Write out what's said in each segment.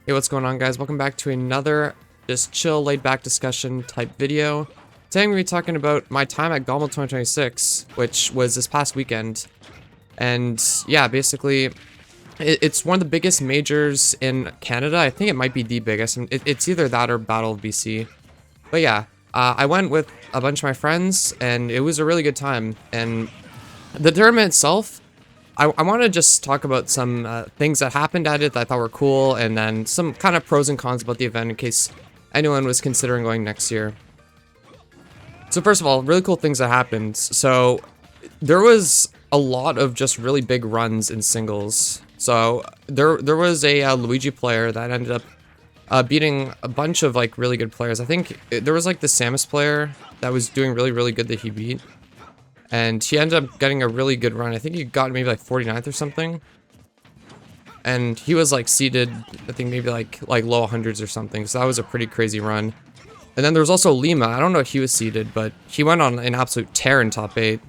Hey, what's going on, guys? Welcome back to another just chill, laid-back discussion type video. Today I'm going to be talking about my time at GOML 2026, which was this past weekend. And yeah, basically, it's one of the biggest majors in Canada. I think it might be the biggest. It's either that or Battle of BC. But yeah, I went with a bunch of my friends, and it was a really good time. And the tournament itself, I want to just talk about some things that happened at it that I thought were cool, and then some kind of pros and cons about the event in case anyone was considering going next year. So first of all, really cool things that happened. So there was a lot of just really big runs in singles. So there was a Luigi player that ended up beating a bunch of like really good players. I think there was like the Samus player that was doing really good that he beat. And he ended up getting a really good run. I think he got maybe like 49th or something. And he was like seeded, I think maybe like low hundreds or something. So that was a pretty crazy run. And then there was also Lima. I don't know if he was seeded, but he went on an absolute tear in top 8.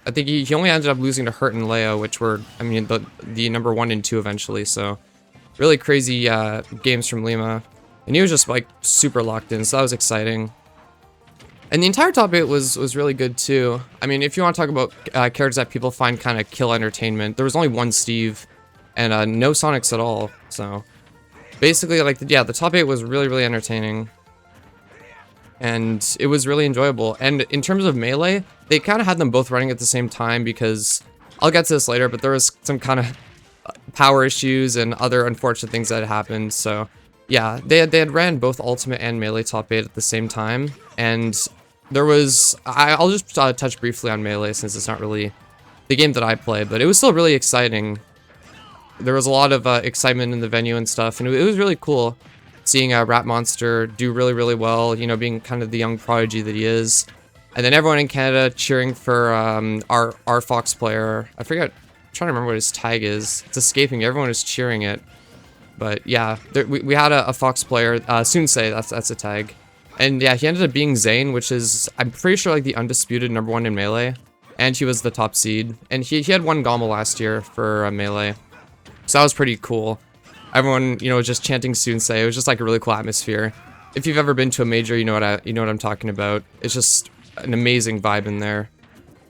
I think he only ended up losing to Hurt and Leo, which were, I mean, the number 1 and 2 eventually. So really crazy games from Lima. And he was just like super locked in, so that was exciting. And the entire top 8 was really good too. I mean, if you want to talk about characters that people find kind of kill entertainment, there was only one Steve, and no Sonics at all. So basically, like, yeah, the top 8 was really entertaining, and it was really enjoyable. And in terms of Melee, they kind of had them both running at the same time because I'll get to this later, but there was some kind of power issues and other unfortunate things that had happened. So yeah, they had ran both Ultimate and Melee top 8 at the same time, and there was, I'll just touch briefly on Melee since it's not really the game that I play, but it was still really exciting. There was a lot of excitement in the venue and stuff, and it was really cool seeing Rat Monster do really well, you know, being kind of the young prodigy that he is. And then everyone in Canada cheering for our Fox player. I forget, I'm trying to remember what his tag is. It's escaping, everyone is cheering it. But yeah, we had a Fox player, Sunsei, that's a tag. And yeah, he ended up being Zane, which is, I'm pretty sure, like the undisputed number 1 in Melee. And he was the top seed. And he had won GOML last year for Melee. So that was pretty cool. Everyone, you know, was just chanting Sunsei. It was just like a really cool atmosphere. If you've ever been to a major, you know what I'm talking about. It's just an amazing vibe in there.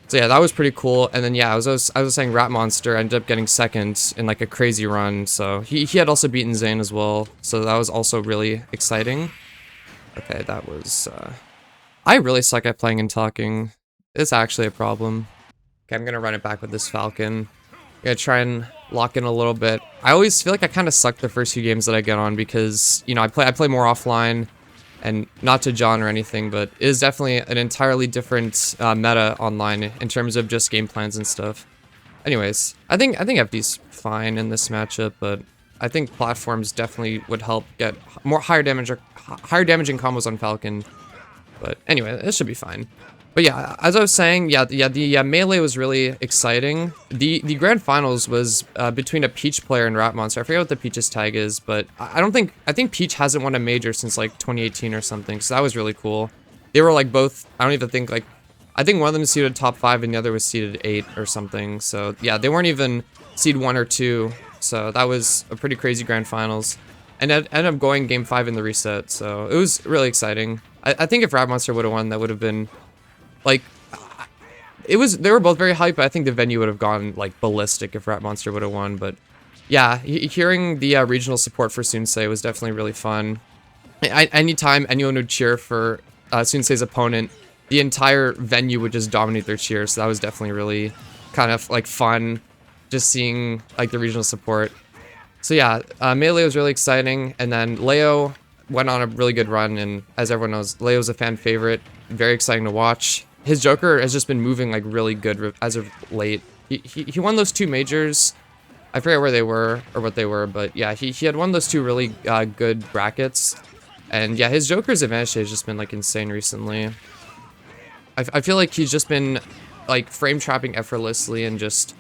So yeah, that was pretty cool. And then yeah, I was saying Rat Monster ended up getting second in like a crazy run. So he had also beaten Zane as well. So that was also really exciting. Okay, that was, I really suck at playing and talking. It's actually a problem. Okay, I'm gonna run it back with this Falcon. I'm gonna try and lock in a little bit. I always feel like I kind of suck the first few games that I get on because, you know, I play more offline, and not to John or anything, but it is definitely an entirely different meta online in terms of just game plans and stuff. Anyways, I think FD's fine in this matchup, but I think platforms definitely would help get more higher damaging combos on Falcon. But anyway, this should be fine. But yeah, as I was saying, the Melee was really exciting. The grand finals was between a Peach player and Rat Monster. I forget what the Peach's tag is, but I think Peach hasn't won a major since like 2018 or something. So that was really cool. They were like both, I don't even think like, I think one of them is seeded top 5 and the other was seeded 8 or something. So yeah, they weren't even seed 1 or 2. So that was a pretty crazy grand finals. And it ended up going game 5 in the reset. So it was really exciting. I think if Rat Monster would have won, that would have been like, they were both very hyped, but I think the venue would have gone like ballistic if Rat Monster would have won. But yeah, hearing the regional support for Sunsei was definitely really fun. Anytime anyone would cheer for Sunsei's opponent, the entire venue would just dominate their cheers. So that was definitely really kind of like fun, just seeing like the regional support. So yeah, Melee was really exciting, and then Leo went on a really good run, and as everyone knows, Leo's a fan favorite, very exciting to watch. His Joker has just been moving like really good as of late. He won those 2 majors. I forget where they were or what they were, but yeah, he had won those 2 really good brackets. And yeah, his Joker's advantage has just been like insane recently. I feel like he's just been like frame trapping effortlessly, and just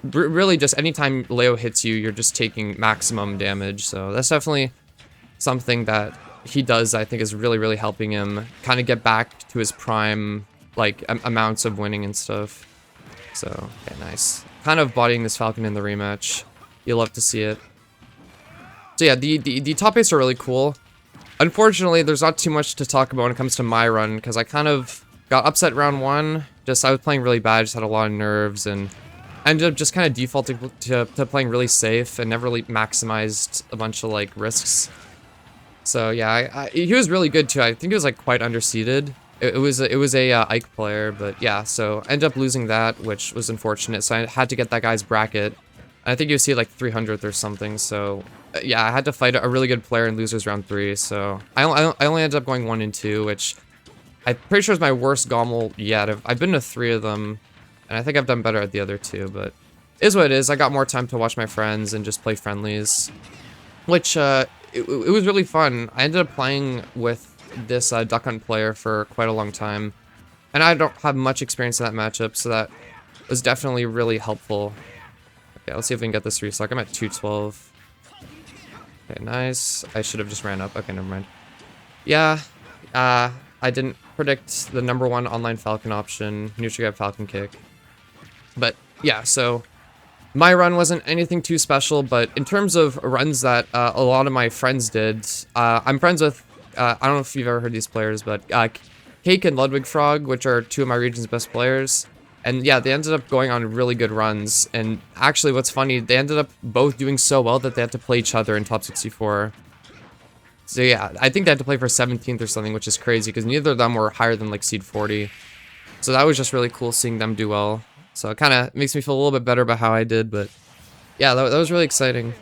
really just anytime Leo hits you, you're just taking maximum damage. So that's definitely something that he does, I think, is really helping him kind of get back to his prime, like, amounts of winning and stuff. So, okay, nice. Kind of bodying this Falcon in the rematch. You'll love to see it. So yeah, the top 8s are really cool. Unfortunately, there's not too much to talk about when it comes to my run, because I kind of got upset round 1. I was playing really bad, just had a lot of nerves, and I ended up just kind of defaulting to playing really safe and never really maximized a bunch of, like, risks. So yeah, he was really good too. I think he was, like, quite underseeded. It was a Ike player, but yeah, so I ended up losing that, which was unfortunate, so I had to get that guy's bracket. I think you see like 300th or something, so yeah, I had to fight a really good player in losers round 3, so I only ended up going 1 and 2, which I'm pretty sure is my worst GOML yet. I've been to 3 of them, and I think I've done better at the other 2, but it is what it is. I got more time to watch my friends and just play friendlies, which it was really fun. I ended up playing with this Duck Hunt player for quite a long time, and I don't have much experience in that matchup, so that was definitely really helpful. Okay, let's see if we can get this restock. I'm at 212. Okay, nice. I should have just ran up. Okay, never mind. Yeah, I didn't predict the #1 online Falcon option, neutral Falcon kick. But yeah, so my run wasn't anything too special, but in terms of runs that a lot of my friends did, I'm friends with, I don't know if you've ever heard these players, but Cake and Ludwig Frog, which are 2 of my region's best players. And yeah, they ended up going on really good runs, and actually what's funny, they ended up both doing so well that they had to play each other in top 64. So yeah, I think they had to play for 17th or something, which is crazy, because neither of them were higher than like seed 40. So that was just really cool seeing them do well. So it kind of makes me feel a little bit better about how I did, but yeah, that was really exciting.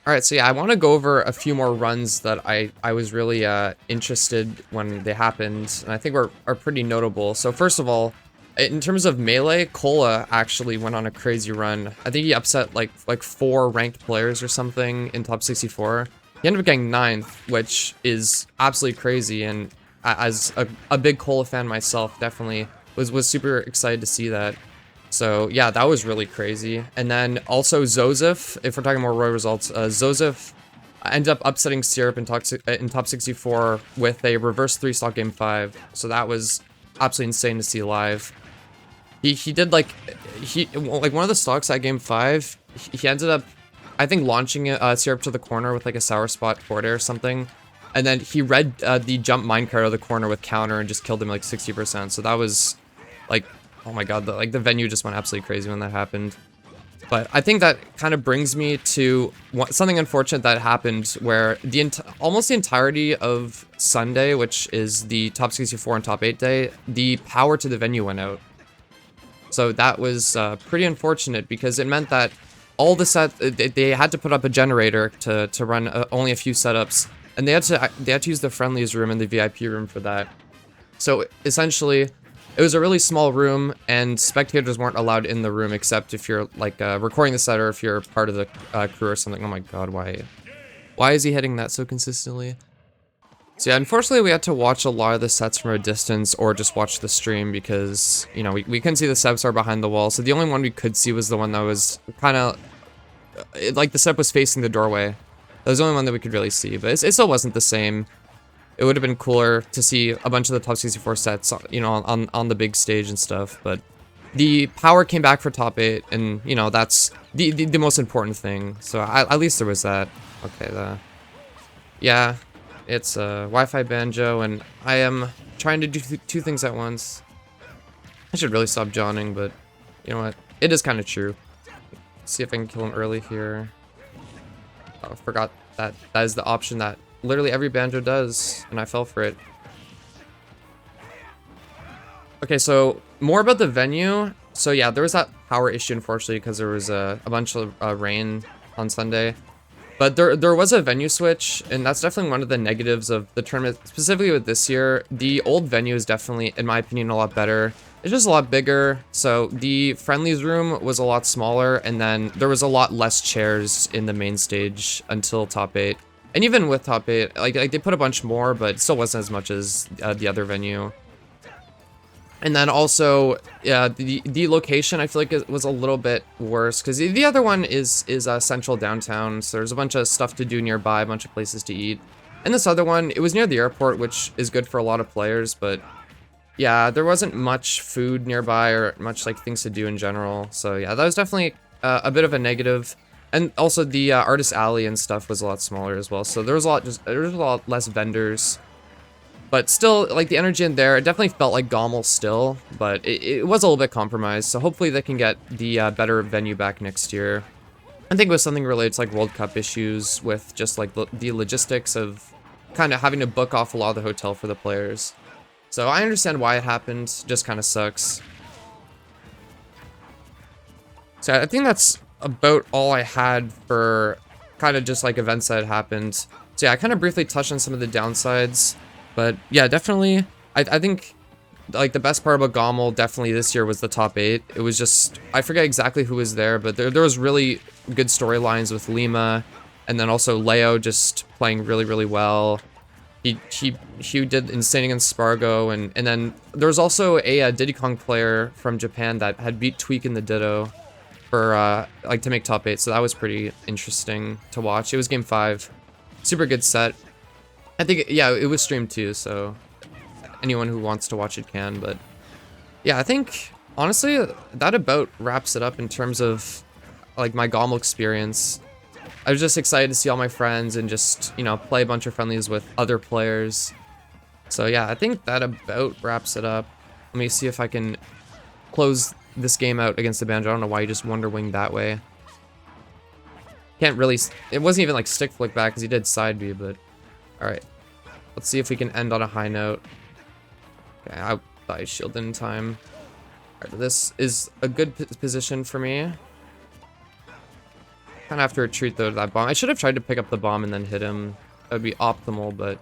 Alright, so yeah, I want to go over a few more runs that I was really interested when they happened, and I think are pretty notable. So first of all, in terms of melee, Cola actually went on a crazy run. I think he upset like 4 ranked players or something in top 64. He ended up getting 9th, which is absolutely crazy, and as a big Cola fan myself, definitely was super excited to see that. So yeah, that was really crazy. And then also Zozef, if we're talking more raw results, Zozef ended up upsetting Syrup in top 64 with a reverse 3-stock game 5. So that was absolutely insane to see live. He did like one of the stocks at game 5. He ended up, I think, launching Syrup to the corner with like a sour spot forward air or something, and then he read the jump minecart out of the corner with counter and just killed him like 60%. So that was like, oh my god, the venue just went absolutely crazy when that happened. But I think that kind of brings me to something unfortunate that happened, where almost the entirety of Sunday, which is the top 64 and top 8 day, the power to the venue went out. So that was pretty unfortunate, because it meant that all the they had to put up a generator to run only a few setups, and they had to use the friendlies room and the VIP room for that. So essentially, it was a really small room, and spectators weren't allowed in the room except if you're like recording the set or if you're part of the crew or something. Oh my god, why is he hitting that so consistently? So yeah, unfortunately we had to watch a lot of the sets from a distance or just watch the stream, because, you know, we couldn't see the setups are behind the wall. So the only one we could see was the one that was kind of, like the setup was facing the doorway. That was the only one that we could really see, but it still wasn't the same. It would have been cooler to see a bunch of the top 64 sets, you know, on the big stage and stuff, but the power came back for top 8, and, you know, that's the most important thing. So at least there was that. Okay, yeah. It's Wi-Fi banjo, and I am trying to do 2 things at once. I should really stop jawning, but you know what? It is kind of true. Let's see if I can kill him early here. Oh, I forgot that is the option that literally every banjo does, and I fell for it. Okay, so more about the venue. So yeah, there was that power issue, unfortunately, because there was a bunch of rain on Sunday. But there was a venue switch, and that's definitely one of the negatives of the tournament, specifically with this year. The old venue is definitely, in my opinion, a lot better. It's just a lot bigger, so the friendlies room was a lot smaller, and then there was a lot less chairs in the main stage until top 8. And even with top 8, like they put a bunch more, but it still wasn't as much as the other venue. And then also, yeah, the location, I feel like it was a little bit worse, because the other one is central downtown, so there's a bunch of stuff to do nearby, a bunch of places to eat. And this other one, it was near the airport, which is good for a lot of players, but yeah, there wasn't much food nearby or much like things to do in general. So yeah, that was definitely a bit of a negative. And also the artist alley and stuff was a lot smaller as well. So there was a lot less vendors. But still, like, the energy in there, it definitely felt like GOML still, but it was a little bit compromised. So hopefully they can get the better venue back next year. I think it was something related to, like, World Cup issues with just, like, the logistics of kind of having to book off a lot of the hotel for the players. So I understand why it happened, just kind of sucks. So I think that's about all I had for kind of just, like, events that had happened. So yeah, I kind of briefly touched on some of the downsides. But yeah, definitely, I think, like, the best part about GOML definitely this year was the top 8. It was just, I forget exactly who was there, but there was really good storylines with Lima, and then also Leo just playing really, really well. He did insane against Spargo, and then there was also a Diddy Kong player from Japan that had beat Tweak in the Ditto for, like, to make top 8, so that was pretty interesting to watch. It was game 5. Super good set. I think, yeah, it was streamed too, so anyone who wants to watch it can, but yeah, I think, honestly, that about wraps it up in terms of, like, my GOML experience. I was just excited to see all my friends and just, you know, play a bunch of friendlies with other players. So yeah, I think that about wraps it up. Let me see if I can close this game out against the Banjo. I don't know why you just Wonder Wing that way. Can't really, it wasn't even like stick flick back because he did side B, but alright. Let's see if we can end on a high note. Okay, I thought I shielded in time. Alright, this is a good position for me. Kind of have to retreat though to that bomb. I should have tried to pick up the bomb and then hit him. That would be optimal, but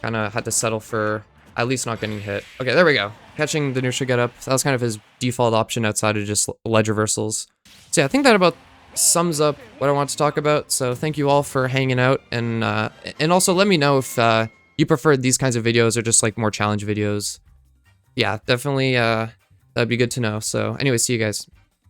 kind of had to settle for at least not getting hit. Okay, there we go. Catching the neutral get up. That was kind of his default option outside of just ledge reversals. So yeah, I think that about sums up what I want to talk about. So thank you all for hanging out, and also let me know if you prefer these kinds of videos or just like more challenge videos. Yeah, definitely that'd be good to know. So anyway, see you guys.